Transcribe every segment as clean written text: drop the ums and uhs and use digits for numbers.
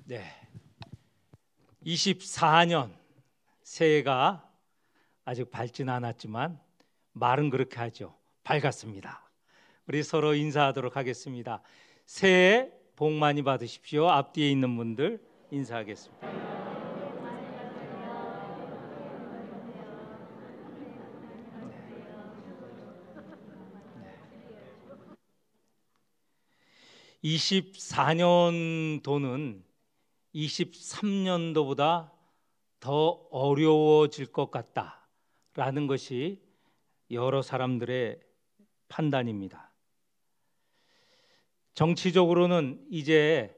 네, 24년 새해가 아직 밝진 않았지만 말은 그렇게 하죠. 밝았습니다. 우리 서로 인사하도록 하겠습니다. 새해 복 많이 받으십시오. 앞뒤에 있는 분들 인사하겠습니다. 24년도는 23년도보다 더 어려워질 것 같다라는 것이 여러 사람들의 판단입니다. 정치적으로는 이제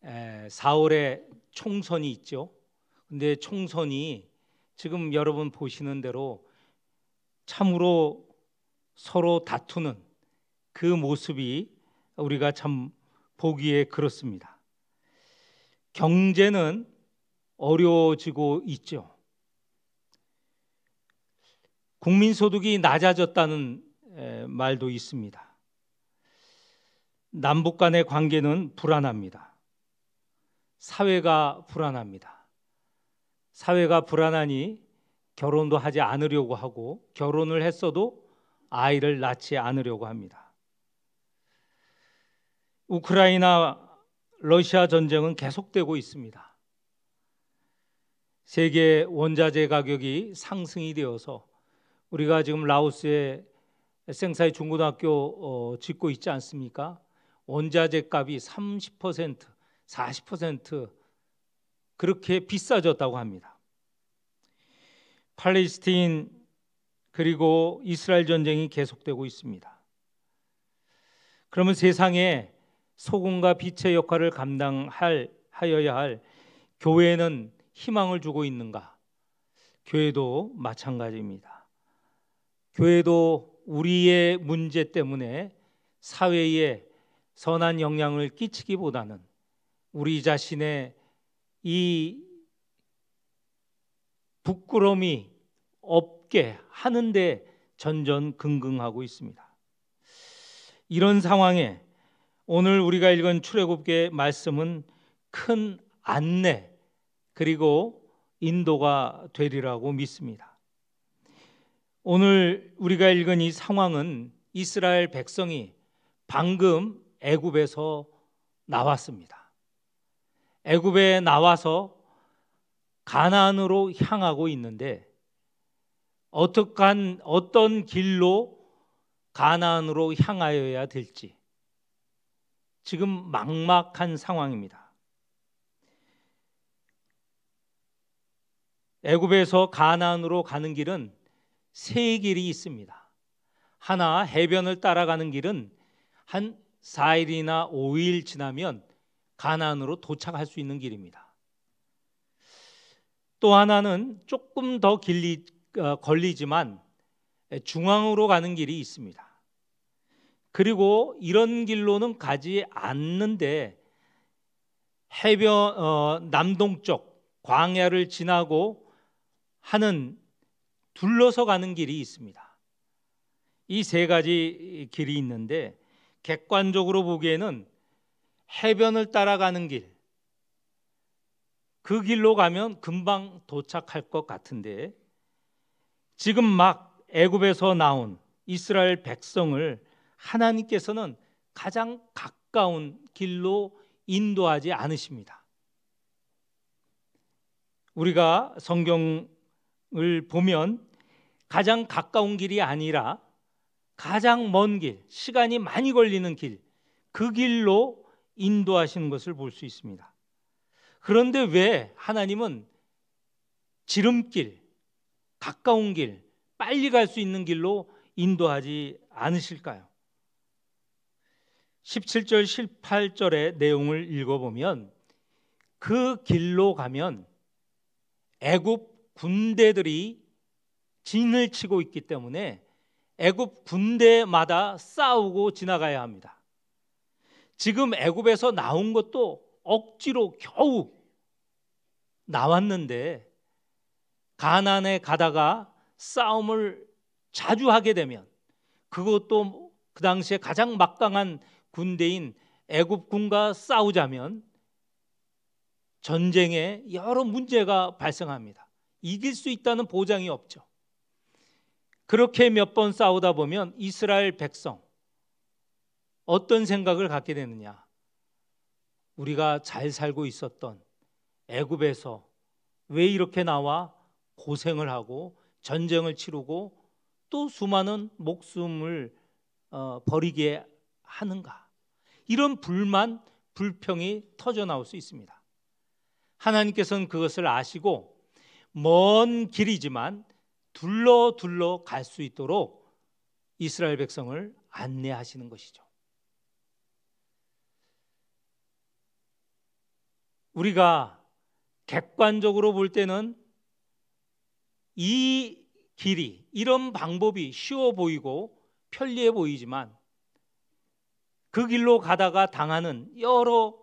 4월에 총선이 있죠. 근데 총선이 지금 여러분 보시는 대로 참으로 서로 다투는 그 모습이 우리가 참 보기에 그렇습니다. 경제는 어려워지고 있죠. 국민소득이 낮아졌다는 말도 있습니다. 남북 간의 관계는 불안합니다. 사회가 불안합니다. 사회가 불안하니 결혼도 하지 않으려고 하고 결혼을 했어도 아이를 낳지 않으려고 합니다. 우크라이나 러시아 전쟁은 계속되고 있습니다. 세계 원자재 가격이 상승이 되어서 우리가 지금 라오스에 생사이 중고등학교 짓고 있지 않습니까? 원자재 값이 30%, 40% 그렇게 비싸졌다고 합니다. 팔레스타인 그리고 이스라엘 전쟁이 계속되고 있습니다. 그러면 세상에 소금과 빛의 역할을 감당하여야 할 교회는 희망을 주고 있는가? 교회도 마찬가지입니다. 교회도 우리의 문제 때문에 사회에 선한 영향을 끼치기보다는 우리 자신의 이 부끄러움이 없게 하는데 전전긍긍하고 있습니다. 이런 상황에 오늘 우리가 읽은 출애굽기의 말씀은 큰 안내 그리고 인도가 되리라고 믿습니다. 오늘 우리가 읽은 이 상황은 이스라엘 백성이 방금 애굽에서 나왔습니다. 애굽에 나와서 가나안으로 향하고 있는데 어떤 길로 가나안으로 향하여야 될지 지금 막막한 상황입니다. 애굽에서 가나안으로 가는 길은 세 길이 있습니다. 하나, 해변을 따라가는 길은 한 4일이나 5일 지나면 가나안으로 도착할 수 있는 길입니다. 또 하나는 조금 더 걸리지만 중앙으로 가는 길이 있습니다. 그리고 이런 길로는 가지 않는데 해변 남동쪽 광야를 지나고 하는 둘러서 가는 길이 있습니다. 이 세 가지 길이 있는데 객관적으로 보기에는 해변을 따라가는 길, 그 길로 가면 금방 도착할 것 같은데 지금 막 애굽에서 나온 이스라엘 백성을 하나님께서는 가장 가까운 길로 인도하지 않으십니다. 우리가 성경을 보면 가장 가까운 길이 아니라 가장 먼 길, 시간이 많이 걸리는 길, 그 길로 인도하시는 것을 볼 수 있습니다. 그런데 왜 하나님은 지름길, 가까운 길, 빨리 갈 수 있는 길로 인도하지 않으실까요? 17절, 18절의 내용을 읽어보면 그 길로 가면 애굽 군대들이 진을 치고 있기 때문에 애굽 군대마다 싸우고 지나가야 합니다. 지금 애굽에서 나온 것도 억지로 겨우 나왔는데 가나안에 가다가 싸움을 자주 하게 되면 그것도 그 당시에 가장 막강한 군대인 애굽군과 싸우자면 전쟁에 여러 문제가 발생합니다. 이길 수 있다는 보장이 없죠. 그렇게 몇 번 싸우다 보면 이스라엘 백성 어떤 생각을 갖게 되느냐? 우리가 잘 살고 있었던 애굽에서 왜 이렇게 나와 고생을 하고 전쟁을 치르고 또 수많은 목숨을 버리게 하는가? 이런 불만, 불평이 터져 나올 수 있습니다. 하나님께서는 그것을 아시고 먼 길이지만 둘러 갈 수 있도록 이스라엘 백성을 안내하시는 것이죠. 우리가 객관적으로 볼 때는 이 길이, 이런 방법이 쉬워 보이고 편리해 보이지만 그 길로 가다가 당하는 여러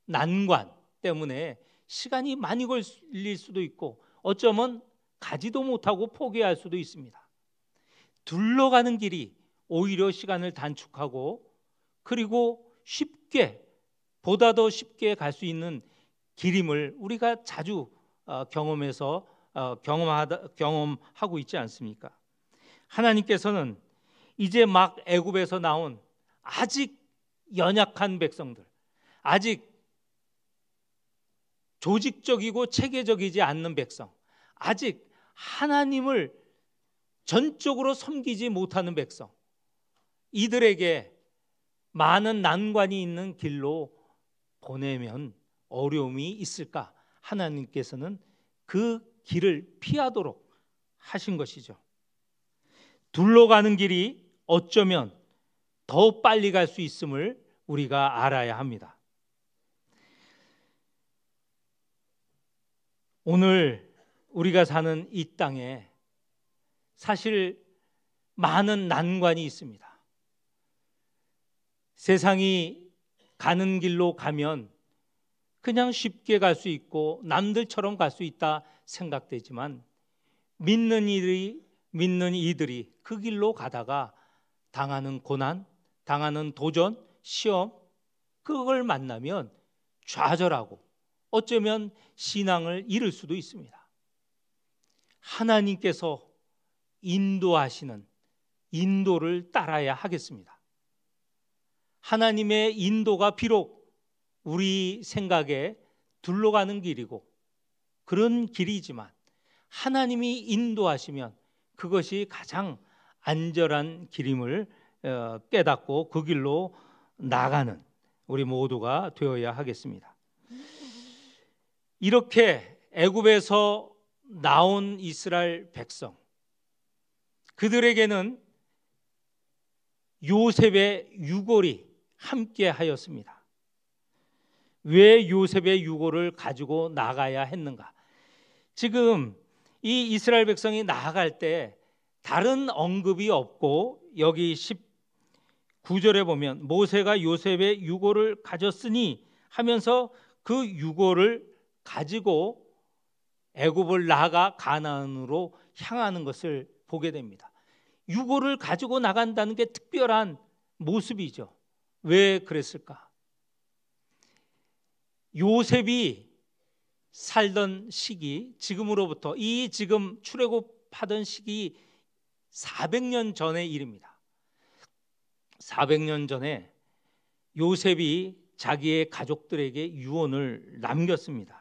난관 때문에 시간이 많이 걸릴 수도 있고 어쩌면 가지도 못하고 포기할 수도 있습니다. 둘러가는 길이 오히려 시간을 단축하고 그리고 쉽게, 보다 더 쉽게 갈 수 있는 길임을 우리가 자주 경험하고 있지 않습니까? 하나님께서는 이제 막 애굽에서 나온 아직 연약한 백성들, 아직 조직적이고 체계적이지 않는 백성, 아직 하나님을 전적으로 섬기지 못하는 백성, 이들에게 많은 난관이 있는 길로 보내면 어려움이 있을까? 하나님께서는 그 길을 피하도록 하신 것이죠. 둘러가는 길이 어쩌면 더 빨리 갈 수 있음을 우리가 알아야 합니다. 오늘 우리가 사는 이 땅에 사실 많은 난관이 있습니다. 세상이 가는 길로 가면 그냥 쉽게 갈 수 있고 남들처럼 갈 수 있다 생각되지만 믿는 이들이 그 길로 가다가 당하는 고난, 당하는 도전, 시험, 그걸 만나면 좌절하고 어쩌면 신앙을 잃을 수도 있습니다. 하나님께서 인도하시는 인도를 따라야 하겠습니다. 하나님의 인도가 비록 우리 생각에 둘러가는 길이고 그런 길이지만 하나님이 인도하시면 그것이 가장 안전한 길임을 깨닫고 그 길로 나가는 우리 모두가 되어야 하겠습니다. 이렇게 애굽에서 나온 이스라엘 백성, 그들에게는 요셉의 유골이 함께 하였습니다. 왜 요셉의 유골을 가지고 나가야 했는가? 지금 이 이스라엘 백성이 나아갈 때 다른 언급이 없고 여기 19절에 보면 모세가 요셉의 유골을 가졌으니 하면서 그 유골을 가지고 애굽을 나가 가나안으로 향하는 것을 보게 됩니다. 유골을 가지고 나간다는 게 특별한 모습이죠. 왜 그랬을까? 요셉이 살던 시기, 지금으로부터 이 지금 출애굽하던 시기 400년 전의 일입니다. 400년 전에 요셉이 자기의 가족들에게 유언을 남겼습니다.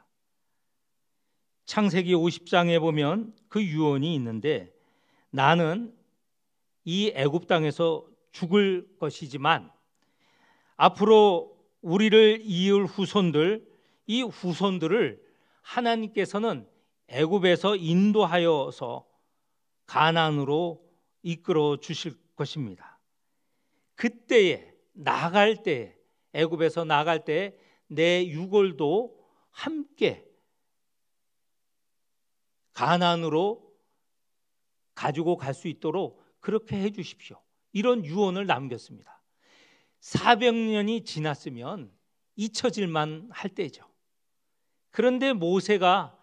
창세기 50장에 보면 그 유언이 있는데 나는 이 애굽 땅에서 죽을 것이지만 앞으로 우리를 이을 후손들, 이 후손들을 하나님께서는 애굽에서 인도하여서 가나안으로 이끌어 주실 것입니다. 그때에 나갈 때, 애굽에서 나갈 때 내 유골도 함께 가나안으로 가지고 갈 수 있도록 그렇게 해 주십시오. 이런 유언을 남겼습니다. 400년이 지났으면 잊혀질만 할 때죠. 그런데 모세가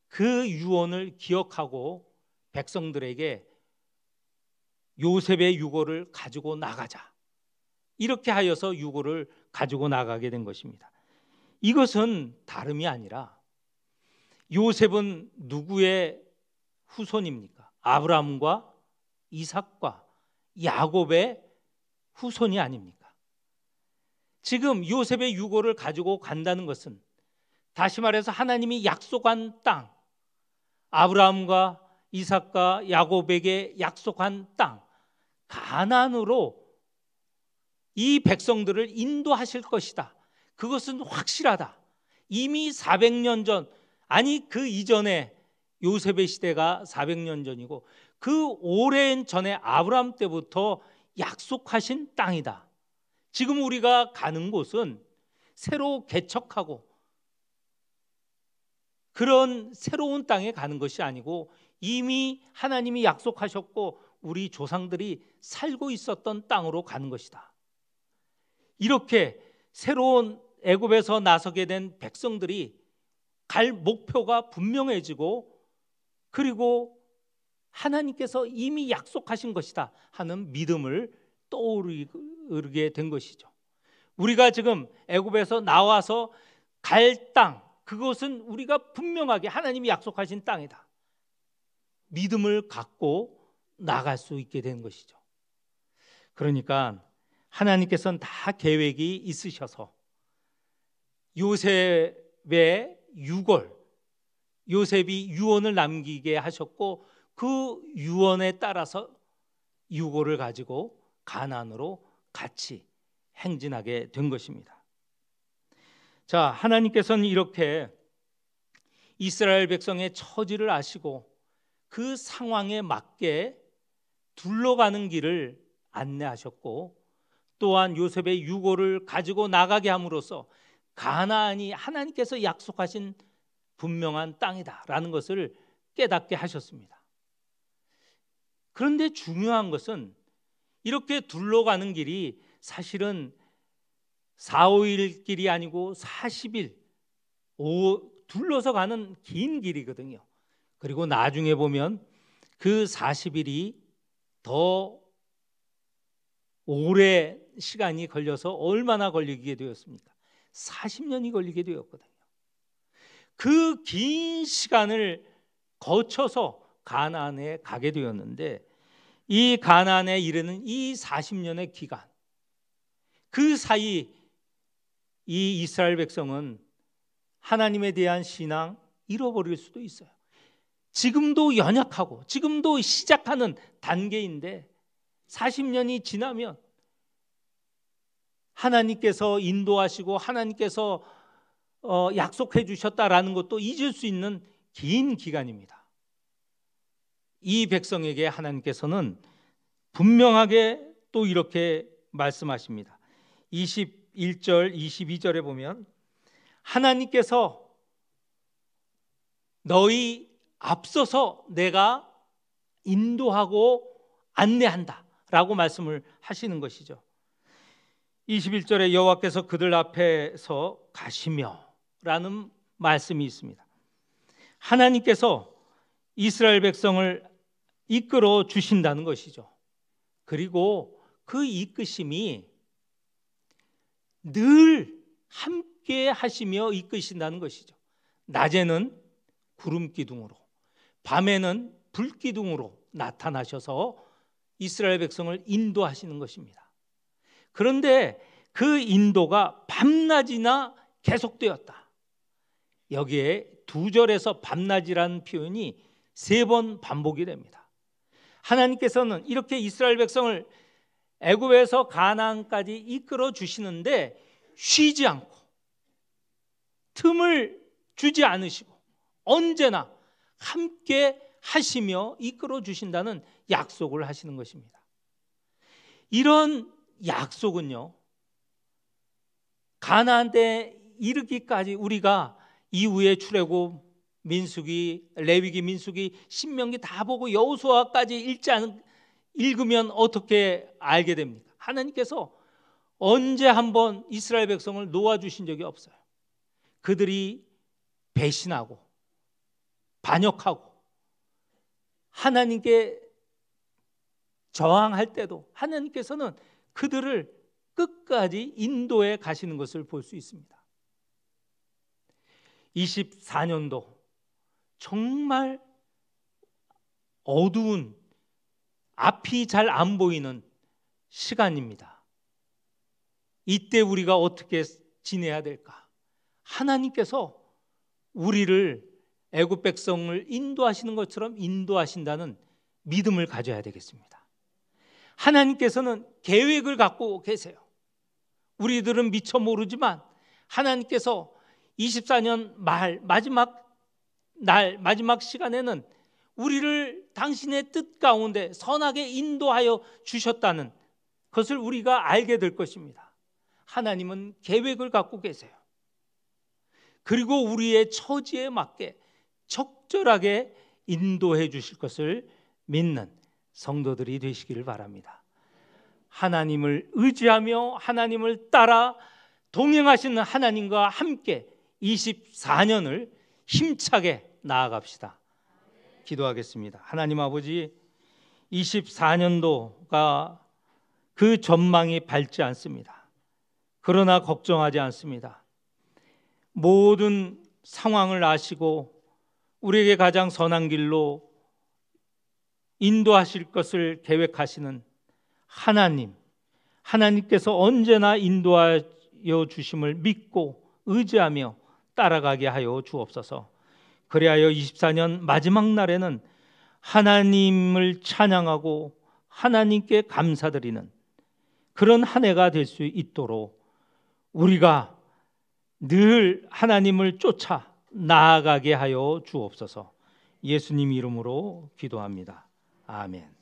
그 유언을 기억하고 백성들에게 요셉의 유골을 가지고 나가자, 이렇게 하여서 유골을 가지고 나가게 된 것입니다. 이것은 다름이 아니라 요셉은 누구의 후손입니까? 아브라함과 이삭과 야곱의 후손이 아닙니까? 지금 요셉의 유고를 가지고 간다는 것은 다시 말해서 하나님이 약속한 땅, 아브라함과 이삭과 야곱에게 약속한 땅 가나안으로 이 백성들을 인도하실 것이다. 그것은 확실하다. 이미 400년 전, 아니 그 이전에 요셉의 시대가 400년 전이고 그 오랜 전에 아브라함 때부터 약속하신 땅이다. 지금 우리가 가는 곳은 새로 개척하고 그런 새로운 땅에 가는 것이 아니고 이미 하나님이 약속하셨고 우리 조상들이 살고 있었던 땅으로 가는 것이다. 이렇게 새로운 애굽에서 나서게 된 백성들이 갈 목표가 분명해지고 그리고 하나님께서 이미 약속하신 것이다 하는 믿음을 떠오르게 된 것이죠. 우리가 지금 애굽에서 나와서 갈 땅, 그것은 우리가 분명하게 하나님이 약속하신 땅이다. 믿음을 갖고 나갈 수 있게 된 것이죠. 그러니까 하나님께서는 다 계획이 있으셔서 요셉의 유골, 요셉이 유언을 남기게 하셨고 그 유언에 따라서 유골을 가지고 가나안으로 같이 행진하게 된 것입니다. 자, 하나님께서는 이렇게 이스라엘 백성의 처지를 아시고 그 상황에 맞게 둘러가는 길을 안내하셨고 또한 요셉의 유골을 가지고 나가게 함으로써 가나안이 하나님께서 약속하신 분명한 땅이다라는 것을 깨닫게 하셨습니다. 그런데 중요한 것은 이렇게 둘러가는 길이 사실은 4, 5일 길이 아니고 40일 둘러서 가는 긴 길이거든요. 그리고 나중에 보면 그 40일이 더 오래 시간이 걸려서 얼마나 걸리게 되었습니까? 40년이 걸리게 되었거든요. 그 긴 시간을 거쳐서 가나안에 가게 되었는데 이 가나안에 이르는 이 40년의 기간, 그 사이 이 이스라엘 백성은 하나님에 대한 신앙 잃어버릴 수도 있어요. 지금도 연약하고 지금도 시작하는 단계인데 40년이 지나면 하나님께서 인도하시고 하나님께서 약속해 주셨다라는 것도 잊을 수 있는 긴 기간입니다. 이 백성에게 하나님께서는 분명하게 또 이렇게 말씀하십니다. 21절, 22절에 보면 하나님께서 너희 앞서서 내가 인도하고 안내한다 라고 말씀을 하시는 것이죠. 21절에 여호와께서 그들 앞에서 가시며 라는 말씀이 있습니다. 하나님께서 이스라엘 백성을 이끌어 주신다는 것이죠. 그리고 그 이끄심이 늘 함께 하시며 이끄신다는 것이죠. 낮에는 구름 기둥으로, 밤에는 불 기둥으로 나타나셔서 이스라엘 백성을 인도하시는 것입니다. 그런데 그 인도가 밤낮이나 계속되었다. 여기에 2절에서 밤낮이라는 표현이 3번 반복이 됩니다. 하나님께서는 이렇게 이스라엘 백성을 애굽에서 가나안까지 이끌어 주시는데 쉬지 않고 틈을 주지 않으시고 언제나 함께 하시며 이끌어 주신다는 약속을 하시는 것입니다. 이런 약속은요, 가나안 때 이르기까지 우리가 이후에 출애굽, 민수기, 레위기, 민수기, 신명기 다 보고 여호수아까지 읽으면 어떻게 알게 됩니까? 하나님께서 언제 한번 이스라엘 백성을 놓아주신 적이 없어요. 그들이 배신하고 반역하고 하나님께 저항할 때도 하나님께서는 그들을 끝까지 인도해 가시는 것을 볼 수 있습니다. 24년도 정말 어두운, 앞이 잘 안 보이는 시간입니다. 이때 우리가 어떻게 지내야 될까? 하나님께서 우리를 애굽 백성을 인도하시는 것처럼 인도하신다는 믿음을 가져야 되겠습니다. 하나님께서는 계획을 갖고 계세요. 우리들은 미처 모르지만 하나님께서 24년 말 마지막 시간에는 우리를 당신의 뜻 가운데 선하게 인도하여 주셨다는 것을 우리가 알게 될 것입니다. 하나님은 계획을 갖고 계세요. 그리고 우리의 처지에 맞게 적절하게 인도해 주실 것을 믿는 성도들이 되시기를 바랍니다. 하나님을 의지하며 하나님을 따라 동행하시는 하나님과 함께 24년을 힘차게 나아갑시다. 기도하겠습니다. 하나님 아버지, 24년도가 그 전망이 밝지 않습니다. 그러나 걱정하지 않습니다. 모든 상황을 아시고 우리에게 가장 선한 길로 인도하실 것을 계획하시는 하나님께서 언제나 인도하여 주심을 믿고 의지하며 따라가게 하여 주옵소서. 그리하여 24년 마지막 날에는 하나님을 찬양하고 하나님께 감사드리는 그런 한 해가 될 수 있도록 우리가 늘 하나님을 쫓아 나아가게 하여 주옵소서. 예수님 이름으로 기도합니다. 아멘.